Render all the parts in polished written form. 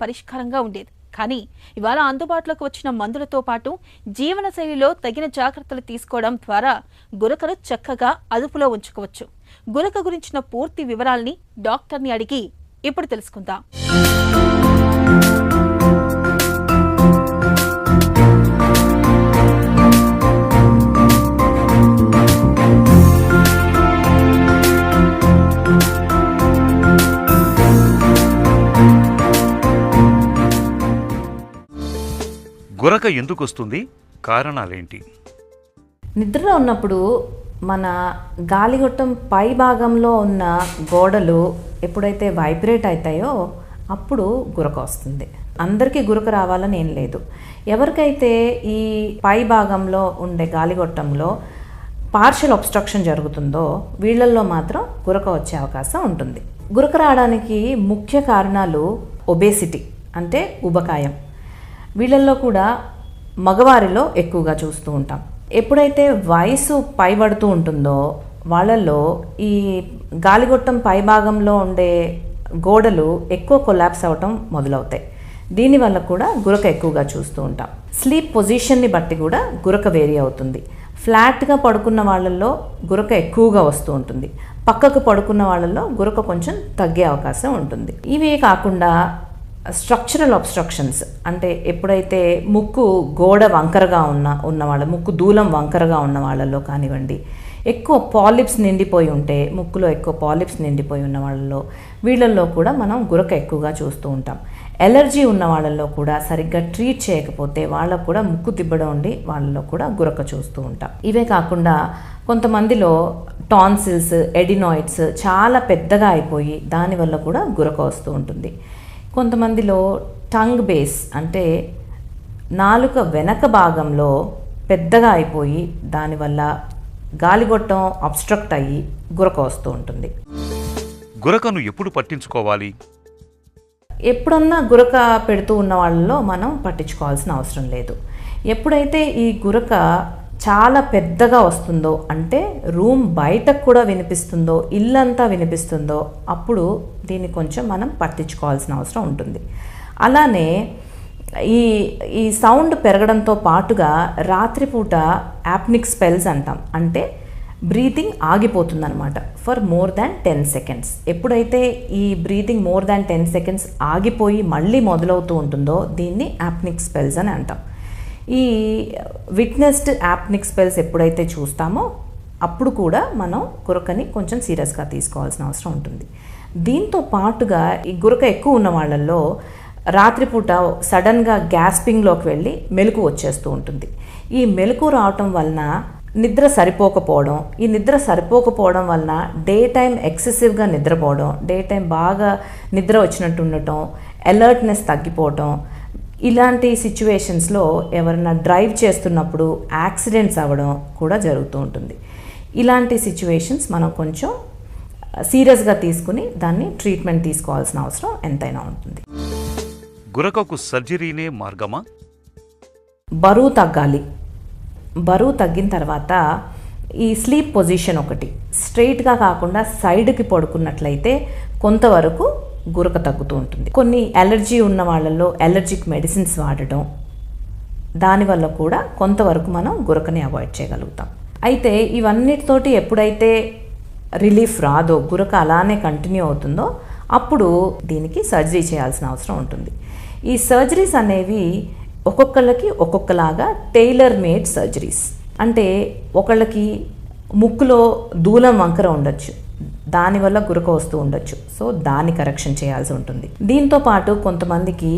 పరిష్కారంగా ఉండేది. కానీ ఇవాళ అందుబాటులోకి వచ్చిన మందులతో పాటు జీవనశైలిలో తగిన జాగ్రత్తలు తీసుకోవడం ద్వారా గురకను చక్కగా అదుపులో ఉంచుకోవచ్చు. గురక గురించిన పూర్తి వివరాల్ని డాక్టర్ని అడిగి ఇప్పుడు తెలుసుకుందాం. గురక ఎందుకు వస్తుంది? కారణాలేంటి? నిద్రలో ఉన్నప్పుడు మన గాలిగొట్టం పై భాగంలో ఉన్న గోడలు ఎప్పుడైతే వైబ్రేట్ అవుతాయో అప్పుడు గురక వస్తుంది. అందరికీ గురక రావాలని ఏం లేదు. ఎవరికైతే ఈ పై భాగంలో ఉండే గాలిగొట్టంలో పార్షియల్ అబ్స్ట్రక్షన్ జరుగుతుందో వీళ్ళల్లో మాత్రం గురక వచ్చే అవకాశం ఉంటుంది. గురక రావడానికి ముఖ్య కారణాలు ఒబేసిటీ అంటే ఉబకాయం. వీళ్ళల్లో కూడా మగవారిలో ఎక్కువగా చూస్తూ ఉంటాం. ఎప్పుడైతే వయసు పైబడుతూ ఉంటుందో వాళ్ళల్లో ఈ గాలిగొట్టం పైభాగంలో ఉండే గోడలు ఎక్కువ కొలాప్స్ అవటం మొదలవుతాయి. దీనివల్ల కూడా గురక ఎక్కువగా చూస్తూ ఉంటాం. స్లీప్ పొజిషన్ని బట్టి కూడా గురక వేరీ అవుతుంది. ఫ్లాట్గా పడుకున్న వాళ్ళల్లో గురక ఎక్కువగా వస్తూ ఉంటుంది. పక్కకు పడుకున్న వాళ్ళల్లో గురక కొంచెం తగ్గే అవకాశం ఉంటుంది. ఇవే కాకుండా స్ట్రక్చరల్ అబ్స్ట్రక్షన్స్ అంటే ఎప్పుడైతే ముక్కు గోడ వంకరగా ఉన్న వాళ్ళ ముక్కు దూలం వంకరగా ఉన్న వాళ్ళలో కానివ్వండి, ఎక్కువ పాలిప్స్ నిండిపోయి ఉంటే ముక్కులో ఎక్కువ పాలిప్స్ నిండిపోయి ఉన్న వాళ్ళలో వీళ్ళల్లో కూడా మనం గురక ఎక్కువగా చూస్తూ ఉంటాం. ఎలర్జీ ఉన్న వాళ్ళల్లో కూడా సరిగ్గా ట్రీట్ చేయకపోతే వాళ్ళకు కూడా ముక్కు తిబ్బడం ఉండి వాళ్ళలో కూడా గురక చూస్తూ ఉంటాం. ఇవే కాకుండా కొంతమందిలో టాన్సిల్స్, ఎడినాయిడ్స్ చాలా పెద్దగా అయిపోయి దానివల్ల కూడా గురక వస్తూ ఉంటుంది. కొంతమందిలో టంగ్ బేస్ అంటే నాలుక వెనక భాగంలో పెద్దగా అయిపోయి దానివల్ల గాలిగొట్టం అబ్స్ట్రక్ట్ అయ్యి గురక వస్తూ ఉంటుంది. గురకను ఎప్పుడు పట్టించుకోవాలి? ఎప్పుడన్నా గురక పెడుతూ ఉన్న వాళ్ళలో మనం పట్టించుకోవాల్సిన అవసరం లేదు. ఎప్పుడైతే ఈ గురక చాలా పెద్దగా వస్తుందో అంటే రూమ్ బయటకు కూడా వినిపిస్తుందో, ఇల్లంతా వినిపిస్తుందో అప్పుడు దీన్ని కొంచెం మనం పట్టించుకోవాల్సిన అవసరం ఉంటుంది. అలానే ఈ సౌండ్ పెరగడంతో పాటుగా రాత్రిపూట యాప్నిక్ స్పెల్స్ అంటాం. అంటే బ్రీతింగ్ ఆగిపోతుందన్నమాట ఫర్ మోర్ దాన్ 10 seconds. ఎప్పుడైతే ఈ బ్రీతింగ్ మోర్ దాన్ 10 seconds ఆగిపోయి మళ్ళీ మొదలవుతూ ఉంటుందో దీన్ని యాప్నిక్ స్పెల్స్ అని అంటాం. ఈ విట్నెస్డ్ యాప్నిక్ స్పెల్స్ ఎప్పుడైతే చూస్తామో అప్పుడు కూడా మనం గురకని కొంచెం సీరియస్గా తీసుకోవాల్సిన అవసరం ఉంటుంది. దీంతో పాటుగా ఈ గురక ఎక్కువ ఉన్న వాళ్ళల్లో రాత్రిపూట సడన్గా గ్యాస్పింగ్లోకి వెళ్ళి మెలకు వచ్చేస్తూ ఉంటుంది. ఈ మెలకు రావటం వలన నిద్ర సరిపోకపోవడం, ఈ నిద్ర సరిపోకపోవడం వలన డే టైం ఎక్సెసివ్గా నిద్రపోవడం, డే టైం బాగా నిద్ర వచ్చినట్టు ఉండటం, అలర్ట్నెస్ తగ్గిపోవటం, ఇలాంటి సిచ్యువేషన్స్లో ఎవరైనా డ్రైవ్ చేస్తున్నప్పుడు యాక్సిడెంట్స్ అవ్వడం కూడా జరుగుతూ ఉంటుంది. ఇలాంటి సిచ్యువేషన్స్ మనం కొంచెం సీరియస్గా తీసుకుని దాన్ని ట్రీట్మెంట్ తీసుకోవాల్సిన అవసరం ఎంతైనా ఉంటుంది. గురకకు సర్జరీనే మార్గమా? బరువు తగ్గాలి. బరువు తగ్గిన తర్వాత ఈ స్లీప్ పొజిషన్ ఒకటి స్ట్రైట్గా కాకుండా సైడ్కి పడుకున్నట్లయితే కొంతవరకు గురక తగ్గుతూ ఉంటుంది. కొన్ని అలర్జీ ఉన్న వాళ్ళల్లో అలర్జిక్ మెడిసిన్స్ వాడటం, దానివల్ల కూడా కొంతవరకు మనం గురకని అవాయిడ్ చేయగలుగుతాం. అయితే ఇవన్నిటితోటి ఎప్పుడైతే రిలీఫ్ రాదో, గురక అలానే కంటిన్యూ అవుతుందో అప్పుడు దీనికి సర్జరీ చేయాల్సిన అవసరం ఉంటుంది. ఈ సర్జరీస్ అనేవి ఒక్కొక్కళ్ళకి ఒక్కొక్కలాగా టైలర్ మేడ్ సర్జరీస్. అంటే ఒకళ్ళకి ముక్కులో దూలం వంకర ఉండొచ్చు, దానివల్ల గురక వస్తూ ఉండొచ్చు. సో దాన్ని కరెక్షన్ చేయాల్సి ఉంటుంది. దీంతో పాటు కొంతమందికి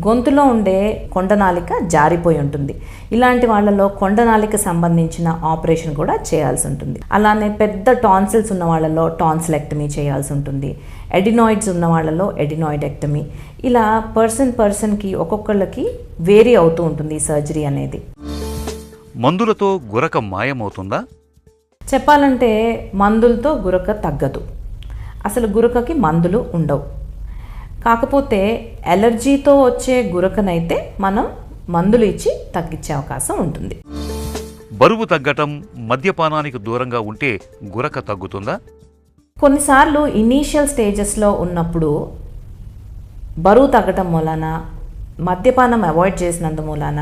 గొంతులో ఉండే కొండనాలిక జారిపోయి ఉంటుంది. ఇలాంటి వాళ్ళలో కొండనాలిక సంబంధించిన ఆపరేషన్ కూడా చేయాల్సి ఉంటుంది. అలానే పెద్ద టాన్సిల్స్ ఉన్న వాళ్ళలో టాన్సిలెక్టమీ చేయాల్సి ఉంటుంది. ఎడినాయిడ్స్ ఉన్న వాళ్ళలో ఎడినాయిడెక్టమీ. ఇలా పర్సన్కి ఒక్కొక్కళ్ళకి వేరీ అవుతూ ఉంటుంది ఈ సర్జరీ అనేది. మందులతో గురక మాయమవుతుందా? చెప్పాలంటే మందులతో గురక తగ్గదు. అసలు గురకకి మందులు ఉండవు. కాకపోతే అలర్జీతో వచ్చే గురకనైతే మనం మందులు ఇచ్చి తగ్గించే అవకాశం ఉంటుంది. బరువు తగ్గటం, మద్యపానానికి దూరంగా ఉంటే గురక తగ్గుతుందా? కొన్నిసార్లు ఇనీషియల్ స్టేజెస్లో ఉన్నప్పుడు బరువు తగ్గటం మూలాన, మద్యపానం అవాయిడ్ చేసినందు మూలాన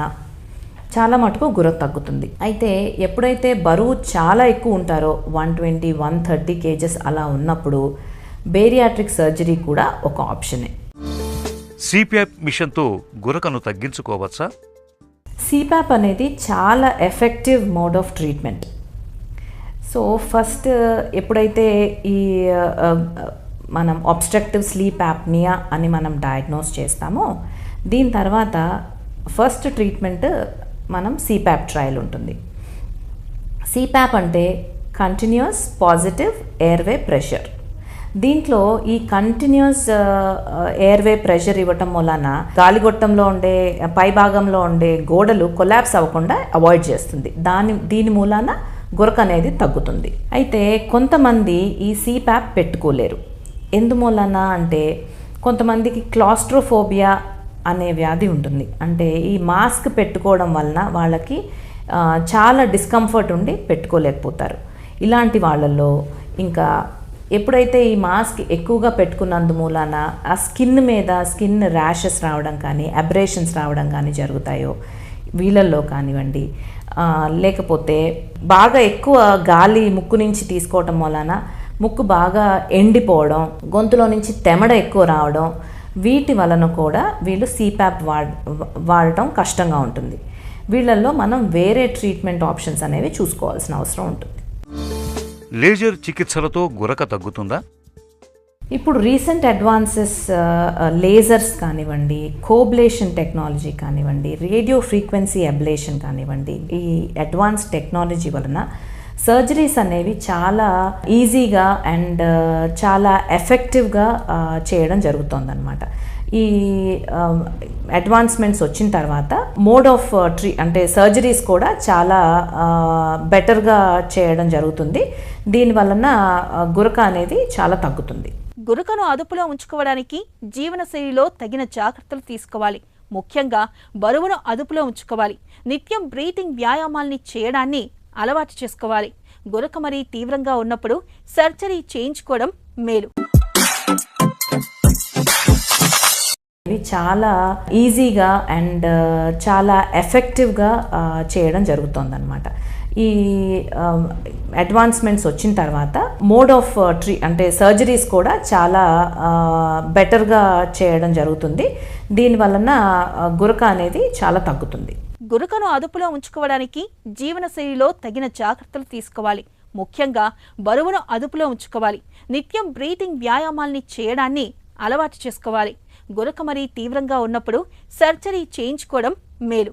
చాలా మటుకు గురక తగ్గుతుంది. అయితే ఎప్పుడైతే బరువు చాలా ఎక్కువ ఉంటారో 120-130 kgs అలా ఉన్నప్పుడు బేరియాట్రిక్ సర్జరీ కూడా ఒక ఆప్షనే. సిప్యాప్ మిషన్తో గురకను తగ్గించుకోవచ్చా? సిప్యాప్ అనేది చాలా effective mode of treatment. So first ఎప్పుడైతే ఈ మనం అబ్స్ట్రక్టివ్ స్లీప్ యాప్నియా అని మనం డయాగ్నోస్ చేస్తామో, దీని తర్వాత ఫస్ట్ ట్రీట్మెంట్ మనం సిప్యాప్ ట్రయల్ ఉంటుంది. సిప్యాప్ అంటే కంటిన్యూస్ పాజిటివ్ ఎయిర్వే ప్రెషర్. దీంట్లో ఈ కంటిన్యూస్ ఎయిర్వే ప్రెషర్ ఇవ్వటం వలన గాలిగొట్టంలో ఉండే పై భాగంలో ఉండే గోడలు కొలాప్స్ అవ్వకుండా అవాయిడ్ చేస్తుంది. దీని మూలాన గురక అనేది తగ్గుతుంది. అయితే కొంతమంది ఈ సిప్యాప్ పెట్టుకోలేరు. ఎందుమూలన అంటే కొంతమందికి క్లాస్ట్రోఫోబియా అనే వ్యాధి ఉంటుంది. అంటే ఈ మాస్క్ పెట్టుకోవడం వలన వాళ్ళకి చాలా డిస్కంఫర్ట్ ఉండి పెట్టుకోలేకపోతారు. ఇలాంటి వాళ్ళల్లో ఇంకా ఎప్పుడైతే ఈ మాస్క్ ఎక్కువగా పెట్టుకున్నందు మూలాన ఆ స్కిన్ ర్యాషెస్ రావడం కానీ, అబ్రేషన్స్ రావడం కానీ జరుగుతాయో వీళ్ళల్లో కానివ్వండి, లేకపోతే బాగా ఎక్కువ గాలి ముక్కు నుంచి తీసుకోవటం వలన ముక్కు బాగా ఎండిపోవడం, గొంతులో నుంచి తెమడ ఎక్కువ రావడం, వీటి వలన కూడా వీళ్ళు సిప్యాప్ వాడటం కష్టంగా ఉంటుంది. వీళ్ళల్లో మనం వేరే ట్రీట్మెంట్ ఆప్షన్స్ అనేవి చూసుకోవాల్సిన అవసరం ఉంటుంది. లేజర్ చికిత్సలతో గురక తగ్గుతుందా? ఇప్పుడు రీసెంట్ అడ్వాన్సెస్ లేజర్స్ కానివ్వండి, కోబ్లేషన్ టెక్నాలజీ కానివ్వండి, రేడియో ఫ్రీక్వెన్సీ అబ్లేషన్ కానివ్వండి, ఈ అడ్వాన్స్ టెక్నాలజీ వలన సర్జరీస్ అనేవి చాలా ఈజీగా అండ్ చాలా ఎఫెక్టివ్గా చేయడం జరుగుతుందన్నమాట. ఈ అడ్వాన్స్మెంట్స్ వచ్చిన తర్వాత మోడ్ ఆఫ్ అంటే సర్జరీస్ కూడా చాలా బెటర్గా చేయడం జరుగుతుంది. దీనివలన గురక అనేది చాలా తగ్గుతుంది. గురకను అదుపులో ఉంచుకోవడానికి జీవనశైలిలో తగిన జాగ్రత్తలు తీసుకోవాలి. ముఖ్యంగా బరువును అదుపులో ఉంచుకోవాలి. నిత్యం బ్రీతింగ్ వ్యాయామాల్ని చేయడాన్ని అలవాటు చేసుకోవాలి. గురక మరీ తీవ్రంగా ఉన్నప్పుడు సర్జరీ చేయించుకోవడం మేలు. ఇవి చాలా ఈజీగా అండ్ చాలా ఎఫెక్టివ్గా చేయడం జరుగుతుందన్నమాట. ఈ అడ్వాన్స్మెంట్స్ వచ్చిన తర్వాత మోడ్ ఆఫ్ అంటే సర్జరీస్ కూడా చాలా బెటర్గా చేయడం జరుగుతుంది. దీనివలన గురక అనేది చాలా తగ్గుతుంది. గురకను అదుపులో ఉంచుకోవడానికి జీవనశైలిలో తగిన జాగ్రత్తలు తీసుకోవాలి. ముఖ్యంగా బరువును అదుపులో ఉంచుకోవాలి. నిత్యం బ్రీతింగ్ వ్యాయామాల్ని చేయడాన్ని అలవాటు చేసుకోవాలి. గురక మరీ తీవ్రంగా ఉన్నప్పుడు సర్జరీ చేయించుకోవడం మేలు.